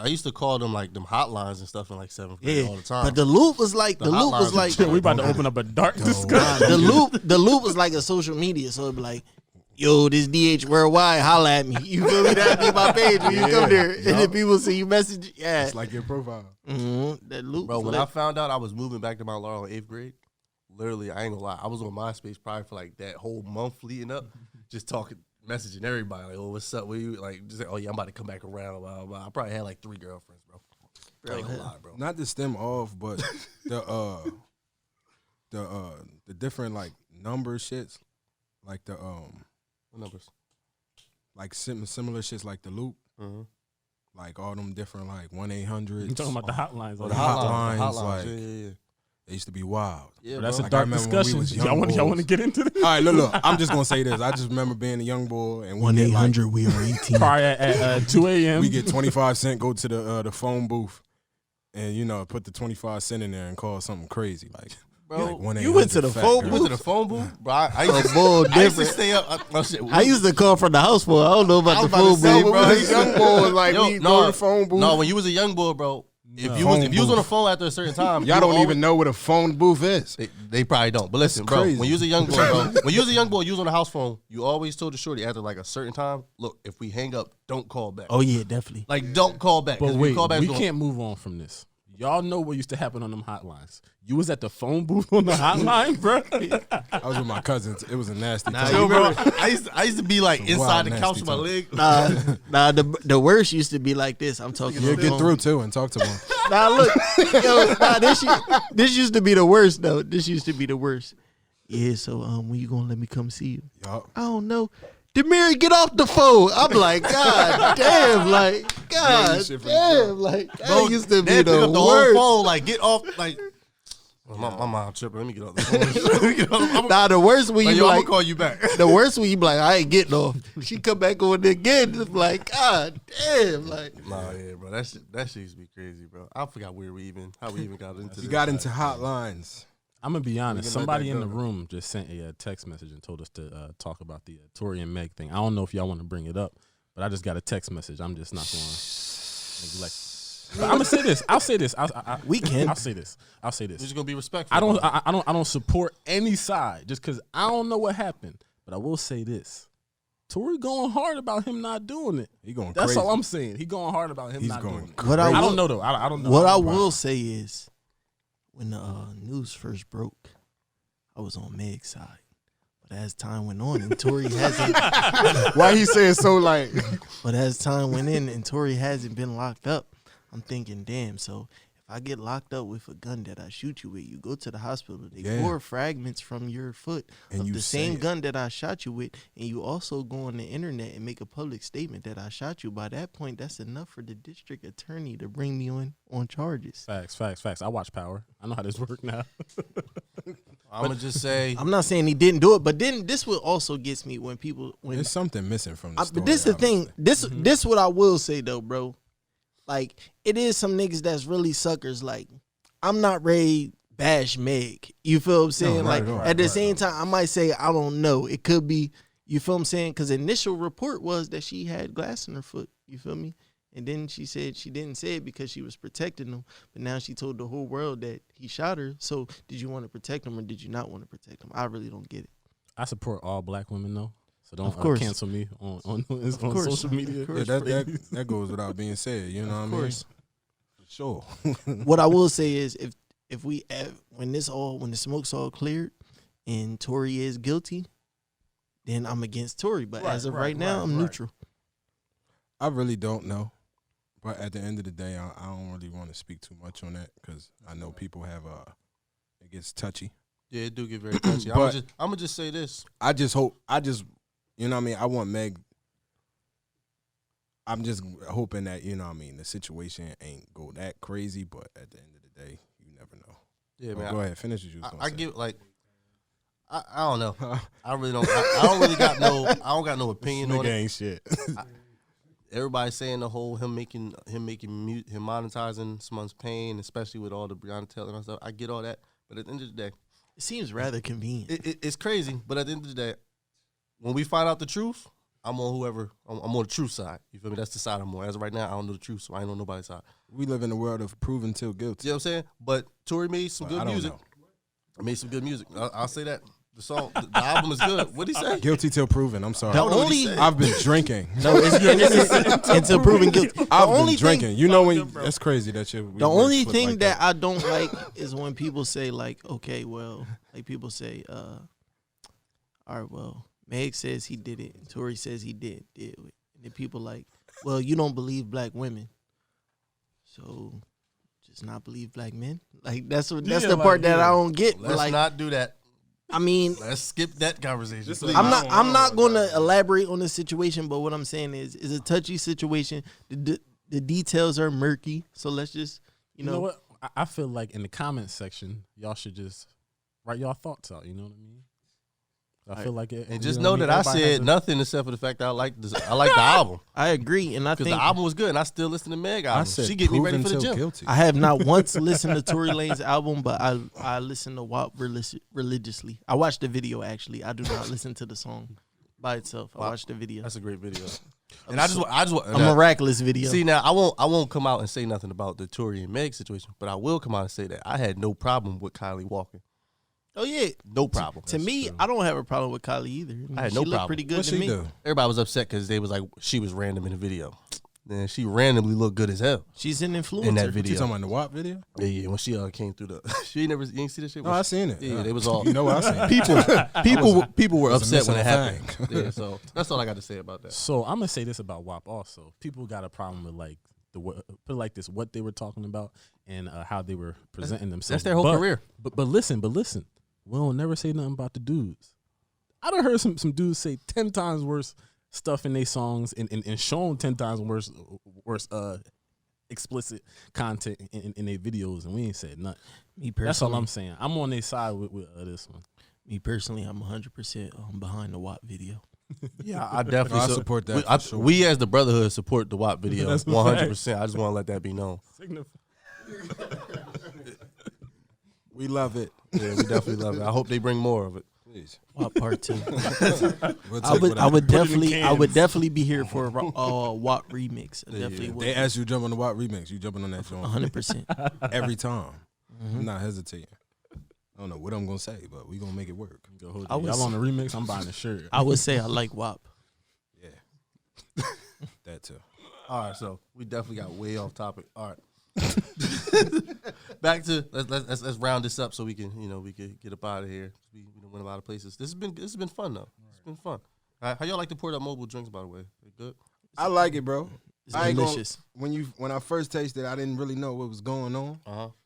used to call them like them hotlines and stuff in like 7th grade all the time. But the loop was like, The the loop was hotlines like, and we about to open up a dark discussion. the loop was like a social media. So it'd be like, yo, this DH Worldwide, holla at me. You feel me? That'd be my page when you come there. And then people see you message. Yeah. It's like your profile. That loop. Bro, was when lit. I found out I was moving back to Mount Laurel in 8th grade, literally, I ain't gonna lie, I was on MySpace probably for like that whole month leading up, just talking, messaging everybody, like, oh, what's up? Where you, like, just like, oh yeah, I'm about to come back around. Blah, blah, blah. I probably had like 3 girlfriends, bro. I ain't gonna lie, bro. Not to stem off, but the different like number shits, like the What numbers? like similar shits like the loop, Mm-hmm. like all them different like 1-800. You talking about the hotlines? Oh, on the the hotlines, hotlines, like yeah. they used to be wild. Yeah, But that's bro. a Like, I dark remember when we discussion. was young Y'all want boys. to get into this? All right, look. I'm just gonna say this. I just remember being a young boy and we get, like, 1-800, we are 18. Probably at 2 a.m. we get 25 cent, go to the phone booth, and put the 25 cent in there and call something crazy like. Bro, like 1-800 you went to the fat phone girl. You went to the phone booth, bro. I used to, Bull I used to different. stay up. Oh, shit. I used to call from the house phone. I don't know about I the was about to phone say, booth. bro, We was young boys, like we go to the phone booth. No, when you was a young boy, bro, if you was on the phone after a certain time, Y'all don't even know what a phone booth is. They probably don't. But listen, bro, crazy. when you was a young boy, bro, when you was a young boy, you was on the house phone. You always told the shorty after like a certain time, look, if we hang up, don't call back. Oh, yeah, definitely. Like, don't call back. 'cause But if wait, you call back, we it's gonna- can't move on from this. Y'all know what used to happen on them hotlines. You was at the phone booth on the hotline, bro. I was with my cousins. It was a nasty time. Yo, bro, I used to be like Some inside wild, the nasty couch with my talk. leg. The worst used to be like this. I'm talking You'll on the get phone. through too and talk to them. Nah, look. This used to be the worst, though. This used to be the worst. Yeah, so when you gonna let me come see you? Yup. I don't know. Demir, get off the phone. I'm like, God damn, like, God shit from damn, like, that Bro, used to be they'd pick the up the whole worst. phone, like, get off, like. My mom tripping. Let me get off the phone. Let me get off. Nah, the worst when Like, you yo, I'm like, gonna call you back. the worst when you be like, I ain't getting off. She come back on there again, just like, God damn, like. Nah, yeah, bro. That shit used to be crazy, bro. I forgot how we even got into this. You got into hotlines. I'm gonna be honest. can let Somebody that in the go. room just sent a text message and told us to talk about the Tory and Meg thing. I don't know if y'all want to bring it up, but I just got a text message. I'm just not going to neglect. But I'm gonna say this. I'll say this. We can. I'll say this. I'll say We're this. just gonna be respectful. I don't support any side just because I don't know what happened. But I will say this: Tory going hard about him not doing it. He going That's crazy. all I'm saying. He going hard about him He's not going doing it. crazy. What I I will- don't know though. I don't know. What I don't know. will say is, when the news first broke, I was on Meg's side. But as time went on and Tory hasn't, Why he saying so like? but as time went in and Tory hasn't been locked up, I'm thinking, damn. So if I get locked up with a gun that I shoot you with, you go to the hospital, they Yeah. pour fragments from your foot And of you the say same it. gun that I shot you with, and you also go on the internet and make a public statement that I shot you. By that point, that's enough for the district attorney to bring me on charges. Facts. I watch Power. I know how this works now. I'm gonna just say, I'm not saying he didn't do it, but then this what also gets me when There's something missing from the story. but this the thing. obviously. This what I will say though, bro. Like it is some niggas that's really suckers. Like I'm not ready to bash Meg. You feel what I'm saying? not Like at all, at the right, same time, I might say I don't know. It could be. You feel what I'm saying? Because initial report was that she had glass in her foot. You feel me? And then she said she didn't say it because she was protecting him. But now she told the whole world that he shot her. So did you want to protect him or did you not want to protect him? I really don't get it. I support all black women though, so don't Of course. cancel me on course. social media. Of course. Yeah, that goes without being said. You know what I mean? course. For sure. What I will say is if we when the smoke's all cleared and Tory is guilty, then I'm against Tory. But as of right now, I'm neutral. I really don't know. But at the end of the day, I don't really want to speak too much on that because I know people have it gets touchy. Yeah, it do get very touchy. But I'm gonna just say this. I just hope you know what I mean. I want Meg. I'm just hoping that you know what I mean. The situation ain't go that crazy, but at the end of the day, you never know. Yeah, man. Go ahead, finish what you was gonna I say. give like. I don't know. I really don't. I don't really got no. I don't got no opinion on it. Ain't shit. Everybody's saying the whole him monetizing someone's pain, especially with all the Breonna Taylor and stuff. I get all that, but at the end of the day, It seems rather convenient. it's crazy. But at the end of the day, when we find out the truth, I'm on I'm on the truth side. You feel me? That's the side I'm on. As of right now, I don't know the truth, so I ain't on nobody's side. We live in a world of proven till guilty. You know what I'm saying? But Tory made some Well, good I don't music. know. I made some good music. I'll say that. The song, the album is good. What'd he say? Guilty till proven. I'm sorry. The only I've been drinking. no, it's until proven guilty. I've been only drinking. thing- You know when that's crazy that you. The only thing that I don't like is when people say like, okay, well, like people say, all right, well, Meg says he did it, and Tory says he did it, and then people like, well, you don't believe black women, so just not believe black men. Like that's the part that I don't get. Let's like, not do that. I mean, Let's skip that conversation. Please. I'm not going to elaborate on the situation, but what I'm saying is it's a touchy situation. The details are murky, so let's just You know what? I feel like in the comments section, y'all should just write y'all thoughts out. You know what I mean? I feel like it. And just know that I said nothing except for the fact that I like the album. I agree, and I Because think the album was good, and I still listen to Meg album. I said She get me ready proven for the till gym. guilty. I have not once listened to Tory Lane's album, but I listen to WAP religiously. I watched the video actually. I do not listen to the song by itself. I watched the video. That's a great video. And I just want A miraculous video. See now, I won't come out and say nothing about the Tory and Meg situation, but I will come out and say that I had no problem with Kylie walking. Oh yeah, No problem. to me, I don't have a problem with Kylie either. I had she no looked problem. pretty good What to she me. do? Everybody was upset because they was like she was random in the video. Then she randomly looked good as hell She's an influencer. in that You video. talking about the WAP video? Yeah, when she came through the, you ain't see this shit. No, I seen it. Yeah, they was all You know I seen it. people were upset when it missing a happened. Yeah, so that's all I got to say about that. So I'm gonna say this about WAP also. People got a problem with like put it like this: what they were talking about and how they were presenting themselves. That's their whole career. But listen, we don't never say nothing about the dudes. I done heard some dudes say 10 times worse stuff in their songs and shown 10 times worse explicit content in their videos, and we ain't said nothing. Me personally, That's all I'm saying. I'm on their side with this one. Me personally, I'm 100% behind the WAP video. Yeah, I definitely I support that We, for sure. we as the Brotherhood support the WAP video That's a 100%. I just want to let that be known. We love it. Yeah, we definitely love it. I hope they bring more of it. Please. WAP part 2. We'll I take would whatever. definitely be here for a WAP remix. I definitely They would. ask you to jump on the WAP remix. You jumping on that joint 100%. every time. I'm not hesitating. I don't know what I'm gonna say, but we gonna make it work. I was- Y'all on the remix? I'm buying a shirt. I would say I like WAP. Yeah, that too. All right, so we definitely got way off topic. All right. Back to let's round this up so we can get up out of here. We went a lot of places. This has been fun though. It's been fun. How y'all like to pour up mobile drinks, by the way? They good? I like it, bro. It's I ain't gonna- delicious. when I first tasted it, I didn't really know what was going on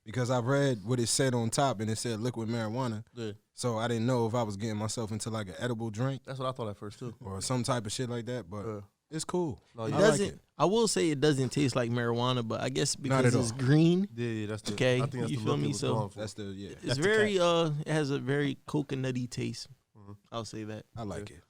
because I read what it said on top and it said liquid marijuana. Yeah. So I didn't know if I was getting myself into like an edible drink That's what I thought at first too. or some type of shit like that. But it's cool. No, It you I like doesn't. it. I will say it doesn't taste like marijuana, but I guess Not because at it's all. green, Yeah, that's the. Okay, I think that's you the feel look me? it was So- going for. That's the it's very it has a very coconutty taste. I'll say that. I like it.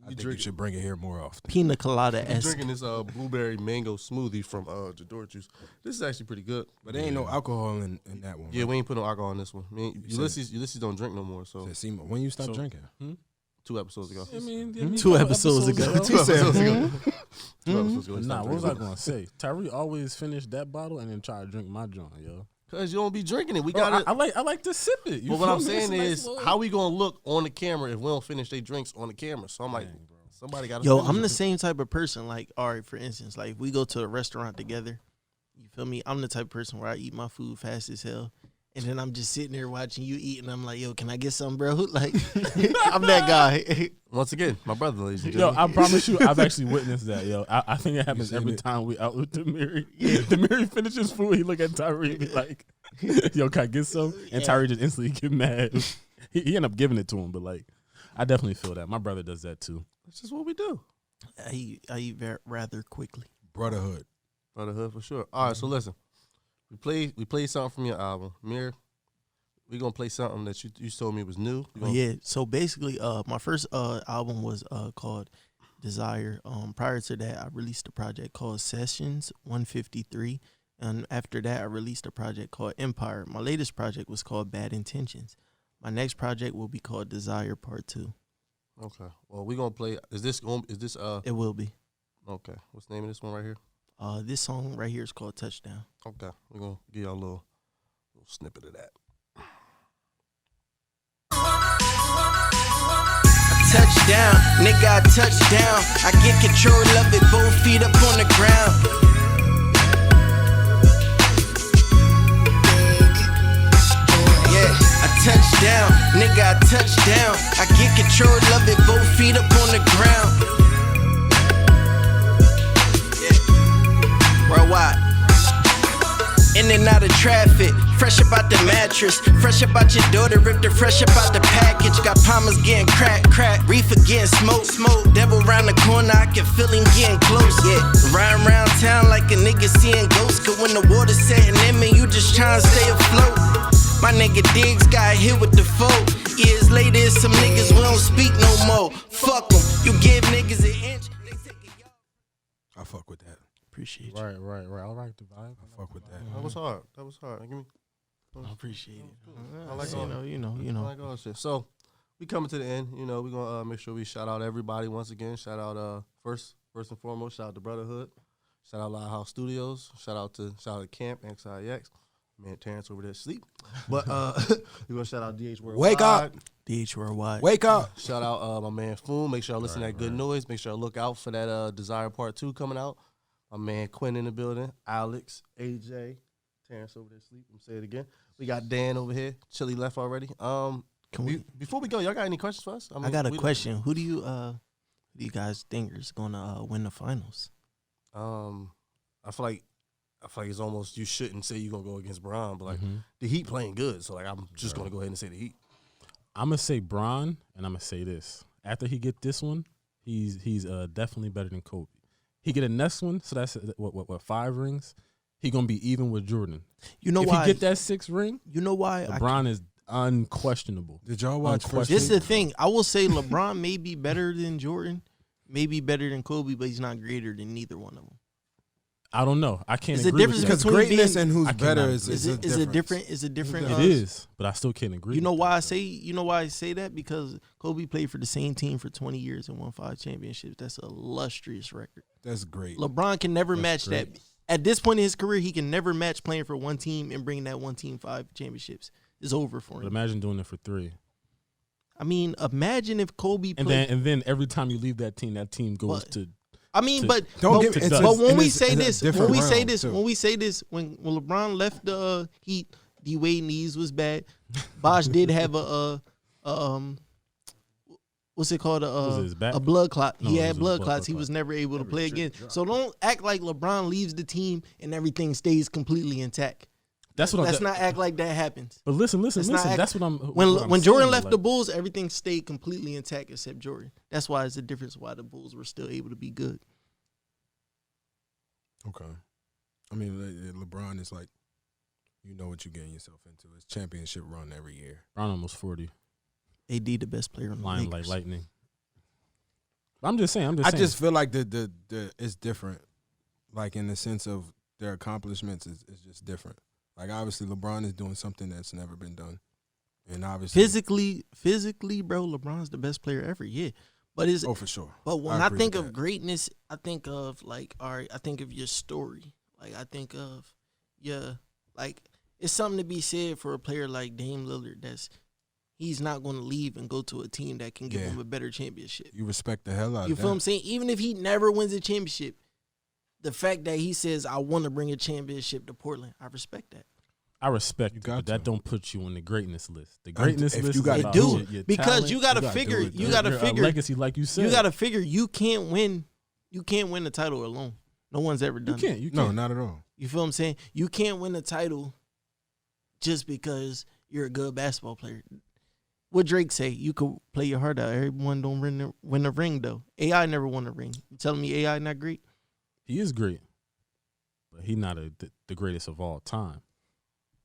I You think you should bring it here more often. Pina colada I'm esque. drinking this blueberry mango smoothie from Jador Juice. This is actually pretty good. But there ain't no alcohol in that one. Yeah, we ain't put no alcohol in this one. Ulysses don't drink no more. So Said, "See, when you stop drinking, 2 episodes ago. I mean, 2 episodes ago. 2 episodes ago. 2 episodes ago. Nah, what was I gonna say? Tyree always finish that bottle and then try to drink my joint, yo. Cause you don't be drinking it. We Bro, got I like to sip it. But what I'm saying is, how we gonna look on the camera if we don't finish their drinks on the camera? So I'm like, somebody got to. Yo, I'm the same type of person. Like, all right, for instance, like if we go to a restaurant together, you feel me? I'm the type of person where I eat my food fast as hell, And then I'm just sitting there watching you eat, and I'm like, yo, can I get some, bro? Like, I'm that guy. Once again, my brother, ladies and Yo, gentlemen. I promise you, I've actually witnessed that, yo. I think it happens every time we out with Demiri. Demiri finishes food, he look at Tyree and be like, yo, can I get some? And Tyree just instantly get mad. He end up giving it to him, but like, I definitely feel that. My brother does that too. That's just what we do. I eat rather quickly. Brotherhood. Brotherhood for sure. All right, so listen. We played something from your album. Mir, we gonna play something that you told me was new. Yeah, so basically my first album was called Desire. Prior to that, I released a project called Sessions 153, and after that I released a project called Empire. My latest project was called Bad Intentions. My next project will be called Desire Part 2. Okay. Well, we gonna play. Is this It will be. Okay. What's the name of this one right here? This song right here is called Touchdown. Okay. We're gonna give y'all a little snippet of that. Touchdown, nigga, I touchdown. I get control of it, both feet up on the ground. Yeah, I touchdown, nigga, I touchdown. I get control of it, both feet up on the ground. Worldwide. In and out of traffic, fresh about the mattress, fresh about your daughter, ripped her fresh about the package. Got Palmers getting crack, reefer getting smoke. Devil round the corner, I can feel him getting close. Yeah, riding around town like a nigga seeing ghosts. Cause when the water's setting in me, you just trying to stay afloat. My nigga Diggs got hit with the foe. Years later, it's some niggas we don't speak no more. Fuck them, you give niggas an inch. I fuck with that. Appreciate you. Right. I like the vibe. I fuck with that. That was hard. Give me. I appreciate it. I like all that. you I know. like all that shit. So we coming to the end. You know, we gonna make sure we shout out everybody once again. Shout out first and foremost. Shout out to Brotherhood. Shout out Loud House Studios. Shout out to Camp XIX. Man, Terrence over there asleep. But we gonna shout out DH Worldwide. Wake up. DH Worldwide. Wake up. Shout out my man Foom. Make sure I listen to that good noise. Make sure I look out for that Desire Part 2 coming out. My man Quinn in the building. Alex, AJ, Terrence over there asleep. I'm say it again. We got Dan over here. Chili left already. Before we go, y'all got any questions for us? I got a question. Who do you guys think is gonna win the finals? I feel like it's almost you shouldn't say you're gonna go against Bron, but like the Heat playing good, so like I'm just gonna go ahead and say the Heat. I'm gonna say Bron, and I'm gonna say this. After he get this one, he's definitely better than Kobe. He get a next one, so that's what 5 rings. He gonna be even with Jordan. You know if why? he get that 6th ring, You know why? LeBron is unquestionable. Did y'all watch first? This is the thing. I will say LeBron may be better than Jordan, maybe better than Kobe, but he's not greater than neither one of them. I don't know. I can't It's a agree difference with that. Because between greatness being- and who's I better cannot is Is a it different? Is it different? It is, but I still can't agree. You know with why that, I say? You know why I say that? Because Kobe played for the same team for 20 years and won 5 championships. That's an illustrious record. That's great. LeBron can never That's match great. that. At this point in his career, he can never match playing for one team and bringing that one team 5 championships. It's over for But him. imagine doing it for 3, I mean, imagine if Kobe and played. then every time you leave that team goes But- to. I mean, to- but Don't but, give- it's but a- when and we it's say a this, different when we say realm, this, too. when we say this, when LeBron left the Heat, D Wade knees was bad. Bosh did have a what's it called Was it his back? a blood clot. No, He it had was a blood blood clots. He clot. was never able to play again. So don't act like LeBron leaves the team and everything stays completely intact. That's what. Let's not act like that happens. But listen. Let's not act- That's what I'm. When what I'm when Jordan saying, left like, the Bulls, everything stayed completely intact except Jordan. That's why it's the difference why the Bulls were still able to be good. Okay. I mean, LeBron is like, you know what you're getting yourself into. It's championship run every year. Bron almost 40, AD the best player on the flying like Lakers. lightning. I'm just saying. I just feel like the it's different, like in the sense of their accomplishments is just different. Like obviously LeBron is doing something that's never been done, and obviously Physically, bro, LeBron's the best player ever. Yeah, but is for sure. But when I agree think with of that. greatness, I think of like, all right, I think of your story. Like I think of like it's something to be said for a player like Dame Lillard. He's not going to leave and go to a team that can give Yeah. him a better championship. You respect the hell out You of feel what I'm that. saying? Even if he never wins a championship, the fact that he says I want to bring a championship to Portland, I respect that. I respect you, got but that to. don't put you on the greatness list. The greatness if list you is gotta about do your it because talent, you got to gotta figure. do it, You though. got to your figure. legacy, like you said. You got to figure. You can't win. You can't win the title alone. No one's ever done. You can't. It. You No, can't. not at all. You feel what I'm saying? You can't win the title just because you're a good basketball player. What Drake say? You could play your heart out. Everyone don't win the ring though. AI never won the ring. You telling me AI not great? He is great, but he not the greatest of all time.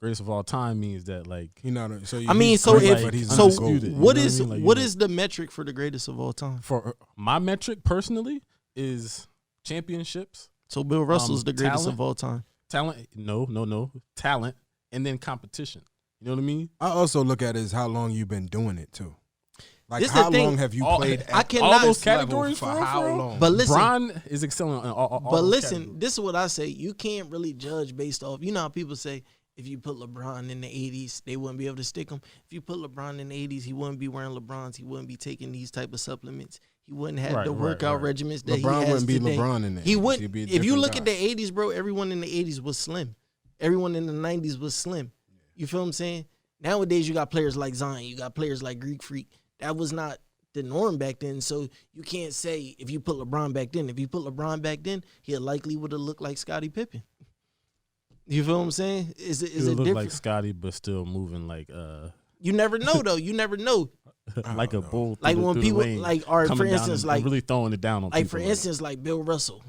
Greatest of all time means that like He not. So I mean, he's so great, if but he's so, not gold. undisputed. what You know is what I mean? Like, what you is the metric for the greatest of all time? for my metric personally is championships, So Bill Russell's the greatest talent. of all time. talent. No, talent, and then competition. You know what I mean? I also look at it as how long you've been doing it too. Like This the how thing. long have you All- played? I At cannot- All those this level categories for for how real? long? But listen, Bron is excelling in all but those listen, categories. this is what I say. You can't really judge based off. You know how people say if you put LeBron in the 80s, they wouldn't be able to stick him. If you put LeBron in the 80s, he wouldn't be wearing LeBrons. He wouldn't be taking these type of supplements. He wouldn't have the workout regimens that LeBron he has wouldn't be today. LeBron in the He 80s. would. He'd be a If you different look guy. at the 80s, bro, everyone in the 80s was slim. Everyone in the 90s was slim. You feel what I'm saying? Nowadays, you got players like Zion. You got players like Greek Freak. That was not the norm back then. So you can't say if you put LeBron back then. If you put LeBron back then, he likely would have looked like Scottie Pippen. You feel what I'm saying? Is it He would look different? like Scotty, but still moving like You never know though. You never know. like a bull. through Like the- when through the people lane, like, or for coming down instance, and like really throwing it down on like people. for instance, like Bill Russell.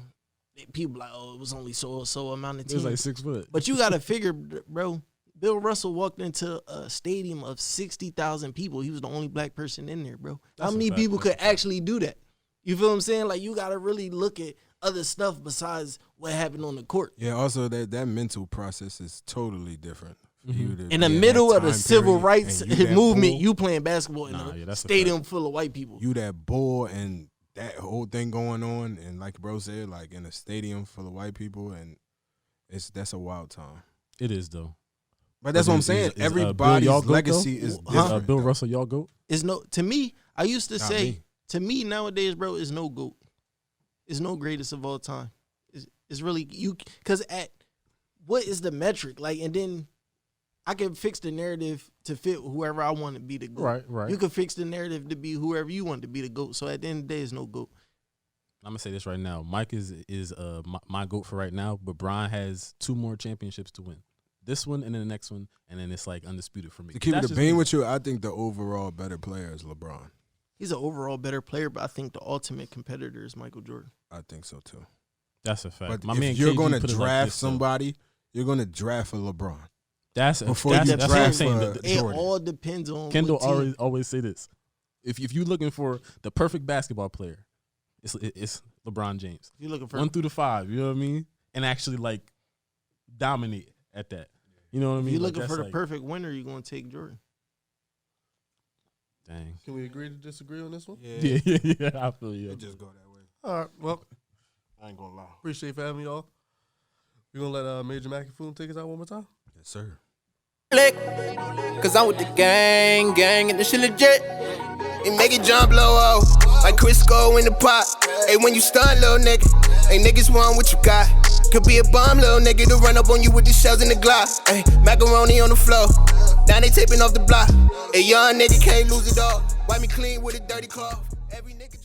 People like, oh, it was only so amount of it was teams. like 6 foot. But you got to figure, bro. Bill Russell walked into a stadium of 60,000 people. He was the only black person in there, bro. That's How a many fact. people That's could actually do that? You feel what I'm saying? Like, you got to really look at other stuff besides what happened on the court. Yeah, also that mental process is totally different. For you to In the be in middle that of the time civil period, rights and you that movement, bull, you playing basketball in Nah, a yeah, that's a stadium full of white people. you that bull and that whole thing going on, and like bro said, like in a stadium full of white people, and that's a wild time. It is though. But that's what I'm saying. Everybody's Bill y'all goat, legacy though? is Is, different. Bill though. Russell y'all goat? It's no, to me, I used to Not say, me. to me nowadays, bro, is no GOAT. It's no greatest of all time. It's really you, because at what is the metric? Like, and then I can fix the narrative to fit whoever I want to be the GOAT. Right. You can fix the narrative to be whoever you want to be the GOAT. So at the end of the day, it's no GOAT. I'm gonna say this right now. Mike is my goat for right now, but Brian has 2 more championships to win. This one and then the next one, and then it's like undisputed for me. To keep That's it a just bean me. with you, I think the overall better player is LeBron. He's an overall better player, but I think the ultimate competitor is Michael Jordan. I think so too. That's a fact. But My if man you're KG going to put it like draft this, though. somebody, you're going to draft a LeBron. That's before that's, you that's what I'm draft saying. for- The- It Jordan. all depends on Kendall what team. always say this: if you're looking for the perfect basketball player, it's LeBron James. If you're looking for 1 through 5, you know what I mean, and actually like dominate at that. You know what I if mean? you're Like, looking that's for the like- perfect winner, you're going to take Jordan. Dang. Can we agree to disagree on this one? Yeah. I feel you. It just go that way. All right. Well, I ain't gonna lie. appreciate for having y'all. We gonna let Major Mac and Foom take us out one more time. Yes, sir. Click, cause I'm with the gang, and this shit legit. And make it jump low, oh, like Crisco in the pot. Hey, when you stun, little nigga, hey, niggas want what you got. Could be a bum, little nigga, to run up on you with the shells in the Glock. Hey, macaroni on the floor, now they taping off the block. A young nigga can't lose it all. Wipe me clean with a dirty cloth. Every nigga.